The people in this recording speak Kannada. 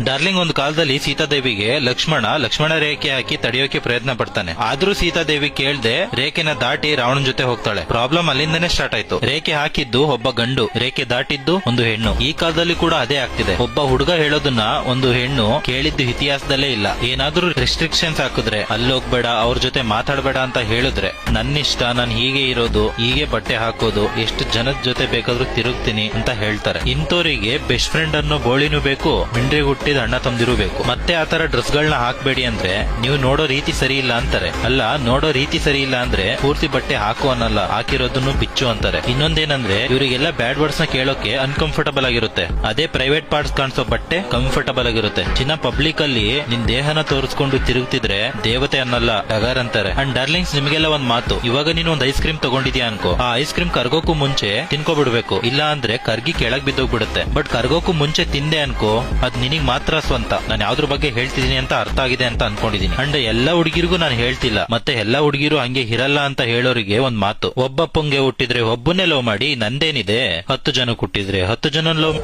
ಡಾರ್ಲಿಂಗ್ ಒಂದು ಕಾಲದಲ್ಲಿ ಸೀತಾದೇವಿಗೆ ಲಕ್ಷ್ಮಣ ರೇಖೆ ಹಾಕಿ ತಡೆಯೋಕೆ ಪ್ರಯತ್ನ ಪಡ್ತಾನೆ. ಆದ್ರೂ ಸೀತಾದೇವಿ ಕೇಳ್ದೆ ರೇಖೆನ ದಾಟಿ ರಾವಣನ್ ಜೊತೆ ಹೋಗ್ತಾಳೆ. ಪ್ರಾಬ್ಲಮ್ ಅಲ್ಲಿಂದನೇ ಸ್ಟಾರ್ಟ್ ಆಯ್ತು. ರೇಖೆ ಹಾಕಿದ್ದು ಒಬ್ಬ ಗಂಡು, ರೇಖೆ ದಾಟಿದ್ದು ಒಂದು ಹೆಣ್ಣು. ಈ ಕಾಲದಲ್ಲಿ ಕೂಡ ಅದೇ ಆಗ್ತಿದೆ. ಒಬ್ಬ ಹುಡುಗ ಹೇಳೋದನ್ನ ಒಂದು ಹೆಣ್ಣು ಕೇಳಿದ್ದು ಇತಿಹಾಸದಲ್ಲೇ ಇಲ್ಲ. ಏನಾದ್ರೂ ರೆಸ್ಟ್ರಿಕ್ಷನ್ಸ್ ಹಾಕಿದ್ರೆ ಅಲ್ಲೋಗ್ಬೇಡ, ಅವ್ರ ಜೊತೆ ಮಾತಾಡ್ಬೇಡ ಅಂತ ಹೇಳಿದ್ರೆ ನನ್ನಿಷ್ಟ, ನಾನು ಹೀಗೆ ಇರೋದು, ಹೀಗೆ ಬಟ್ಟೆ ಹಾಕೋದು, ಎಷ್ಟು ಜನದ ಜೊತೆ ಬೇಕಾದ್ರೂ ತಿರುಗ್ತೀನಿ ಅಂತ ಹೇಳ್ತಾರೆ. ಇಂಥವರಿಗೆ ಬೆಸ್ಟ್ ಫ್ರೆಂಡ್ ಅನ್ನೋ ಬೋಳಿನೂ ಬೇಕು, ಮಿಂಡ್ರಿ ಹುಟ್ಟಿದ ಅಣ್ಣ ತಮ್ದಿರೂ ಬೇಕು. ಮತ್ತೆ ಆತರ ಡ್ರೆಸ್ ಗಳನ್ನ ಹಾಕ್ಬೇಡಿ ಅಂದ್ರೆ ನೀವು ನೋಡೋ ರೀತಿ ಸರಿ ಇಲ್ಲ ಅಂತಾರೆ. ಅಲ್ಲ, ನೋಡೋ ರೀತಿ ಸರಿ ಇಲ್ಲ ಅಂದ್ರೆ ಪೂರ್ತಿ ಬಟ್ಟೆ ಹಾಕು ಅನ್ನಲ್ಲ, ಹಾಕಿರೋದನ್ನು ಬಿಚ್ಚು ಅಂತಾರೆ. ಇನ್ನೊಂದೇನಂದ್ರೆ ಇವರಿಗೆಲ್ಲ ಬ್ಯಾಡ್ ವರ್ಡ್ಸ್ ನ ಕೇಳೋಕೆ ಅನ್ಕಂಫರ್ಟಬಲ್ ಆಗಿರುತ್ತೆ. ಅದೇ ಪ್ರೈವೇಟ್ ಪಾರ್ಟ್ಸ್ ಕಾಣಿಸೋ ಬಟ್ಟೆ ಕಂಫರ್ಟಬಲ್ ಆಗಿರುತ್ತೆ. ಚಿನ್ನ ಪಬ್ಲಿಕ್ ಅಲ್ಲಿ ನಿನ್ ದೇಹನ ತೋರಿಸ್ಕೊಂಡು ತಿರುಗ್ತಿದ್ರೆ ದೇವತೆ ಅನ್ನಲ್ಲ, ಟಗರ್ ಅಂತಾರೆ. ಅಂಡ್ ಡಾರ್ಲಿಂಗ್ಸ್, ನಿಮಗೆಲ್ಲ ಒಂದ್ ಮಾತು, ಇವಾಗ ನೀನು ಒಂದ್ ಐಸ್ ಕ್ರೀಮ್ ತಗೊಂಡಿದ್ಯಾ ಅನ್ಕೋ, ಆ ಐಸ್ ಕ್ರೀಮ್ ಕರ್ಗೋಕು ಮುಂಚೆ ತಿನ್ಕೋಬಿಡ್ಬೇಕು, ಇಲ್ಲ ಅಂದ್ರೆ ಕರ್ಗಿ ಕೆಳಗ್ ಬಿದ್ದೋಗ್ಬಿಡುತ್ತೆ. ಬಟ್ ಕರ್ಗೋಕು ಮುಂಚೆ ತಿಂದೆ ಅನ್ಕೋ, ಅದ್ ನಿನಗ್ ಮಾತ್ರ ಸ್ವಂತ. ನಾನು ಯಾವ್ದ್ರ ಬಗ್ಗೆ ಹೇಳ್ತಿದೀನಿ ಅಂತ ಅರ್ಥ ಆಗಿದೆ ಅಂತ ಅನ್ಕೊಂಡಿದೀನಿ. ಅಂಡ್ ಎಲ್ಲಾ ಹುಡುಗಿರಿಗೂ ನಾನು ಹೇಳ್ತಿಲ್ಲ, ಮತ್ತೆ ಎಲ್ಲಾ ಹುಡುಗಿರು ಹಂಗೆ ಇರಲ್ಲ ಅಂತ ಹೇಳೋರಿಗೆ ಒಂದ್ ಮಾತು, ಒಬ್ಬಪ್ಪಂಗೆ ಹುಟ್ಟಿದ್ರೆ ಒಬ್ಬನೇ ಲವ್ ಮಾಡಿ ನಂದೇನಿದೆ, 10 ಜನ ಹುಟ್ಟಿದ್ರೆ 10 ಜನ ಲವ್